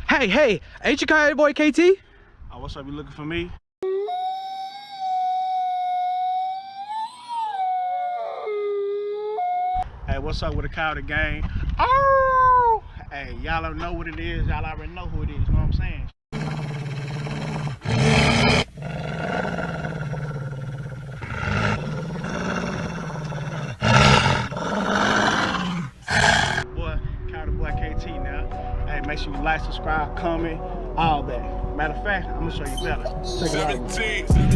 Hey, ain't you Coyote Boy KT? Oh, what's up? You looking for me? Hey, what's up with the Coyote gang? Oh! Hey, y'all don't know what it is. Y'all already know who it is. You know what I'm saying? Boy, Coyote Boy KT now. Hey, make sure you like, subscribe, comment, all that. Matter of fact, I'm gonna show you better. Check it out. 17.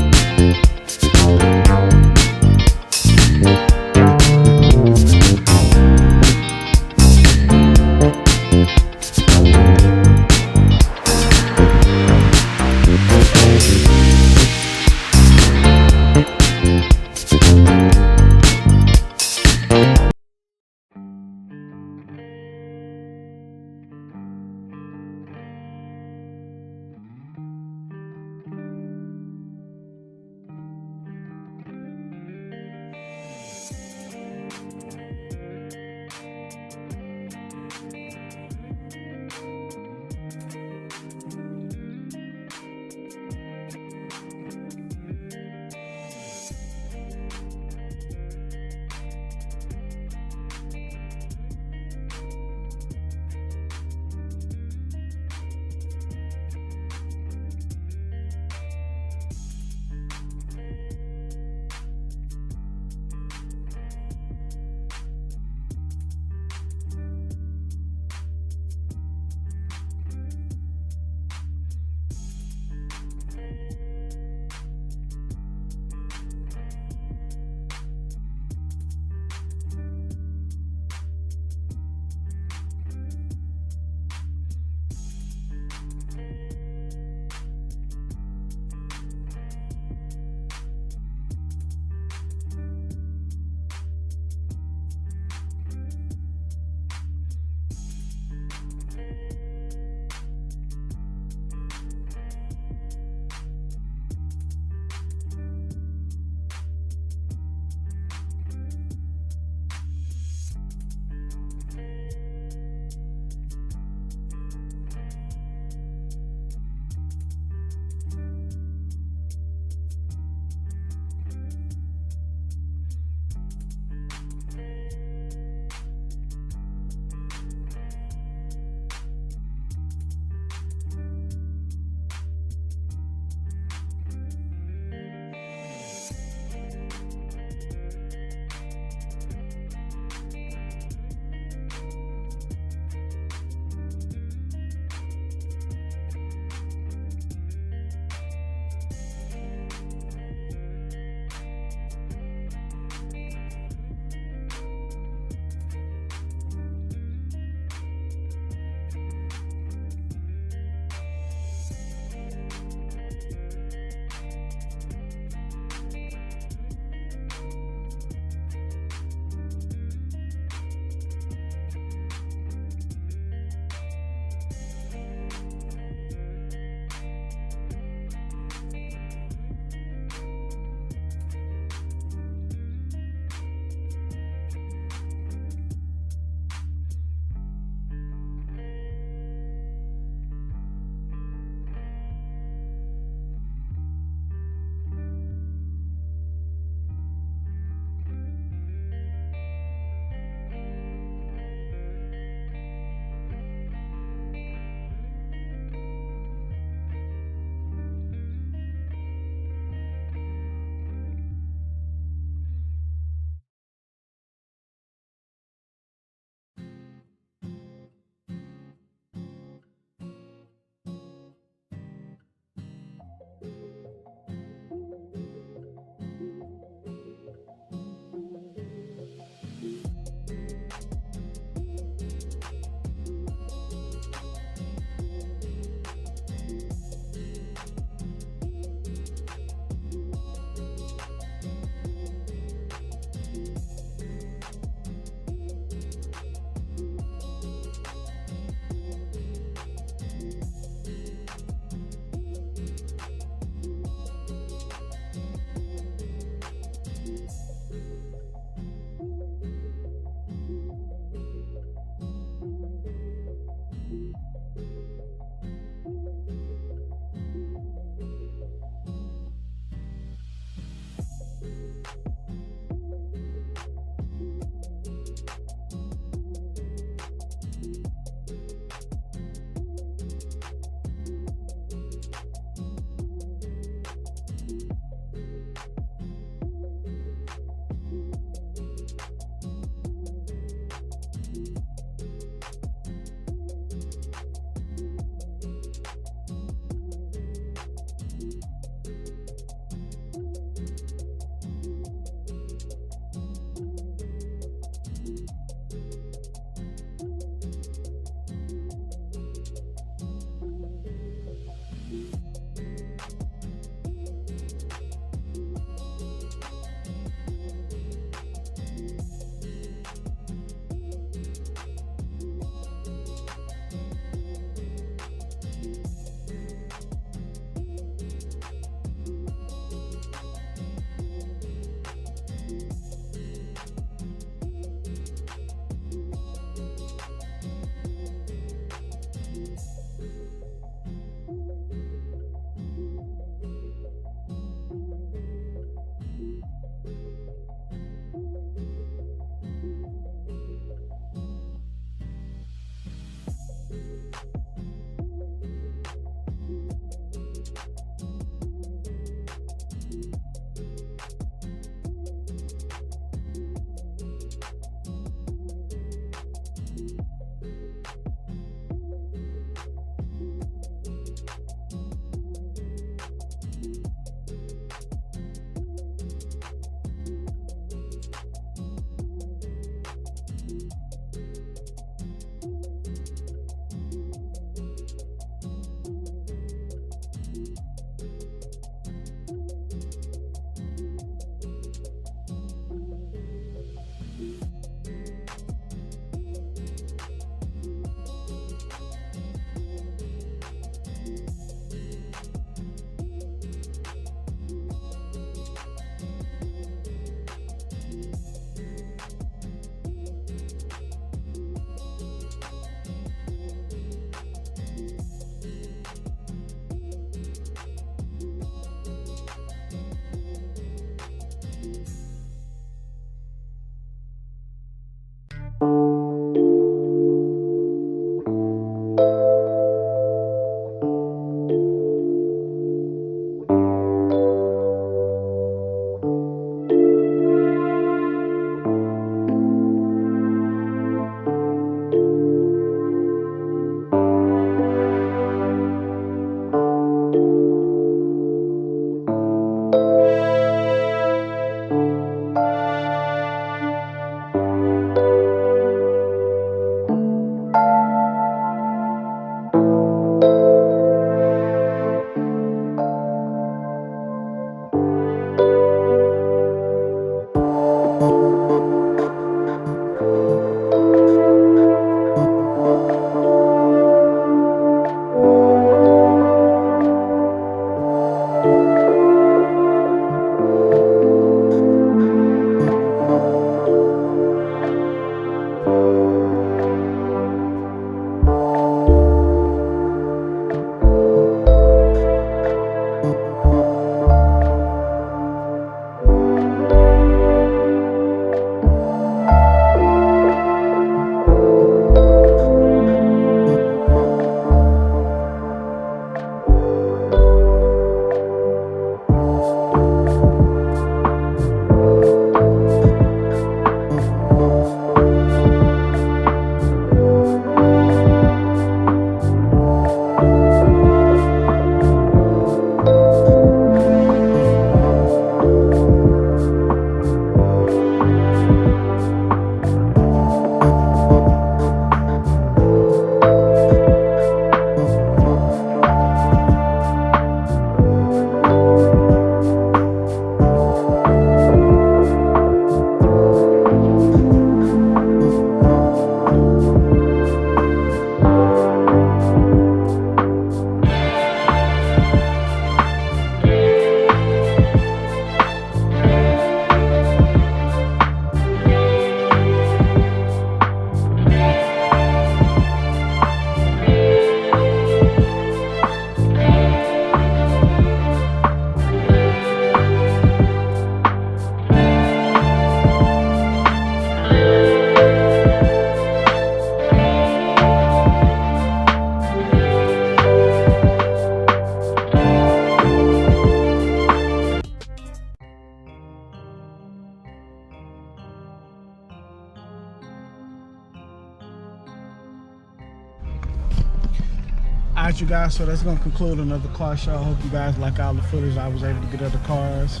Alright, you guys, so that's gonna conclude another car show. I hope you guys like all the footage I was able to get of the cars.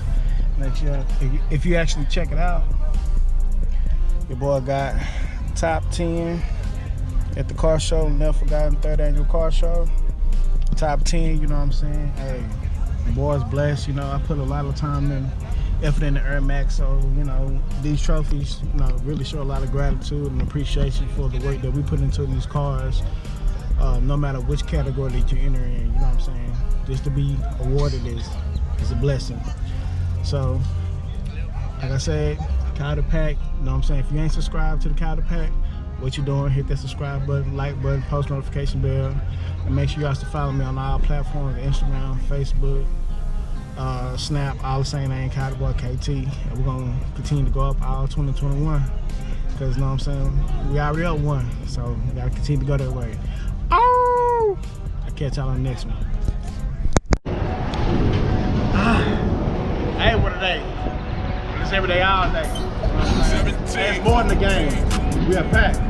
Make sure if you actually check it out, your boy got top 10 at the car show, Never Forgotten 3rd Annual Car Show. Top 10, you know what I'm saying? Hey, the boy's blessed, you know, I put a lot of time and effort in the Air Max, so, you know, these trophies, you know, really show a lot of gratitude and appreciation for the work that we put into these cars. No matter which category that you enter in, you know what I'm saying? Just to be awarded is a blessing. So, like I said, KOYOTEPACK, you know what I'm saying? If you ain't subscribed to the KOYOTEPACK, what you doing? Hit that subscribe button, like button, post notification bell, and make sure you guys follow me on all platforms: Instagram, Facebook, Snap, all the same name, KOYOTEPACK. And we're gonna continue to go up all 2021. Because, you know what I'm saying? We already up one, so we gotta continue to go that way. Oh! I'll catch y'all on the next one. Hey, what a day. It's every day, all day. Hey, it's more than the game. We are packed.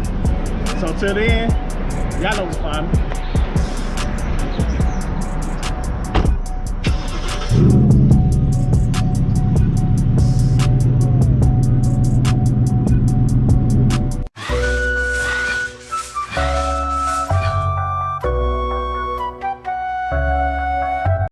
So till then, y'all know what's fun.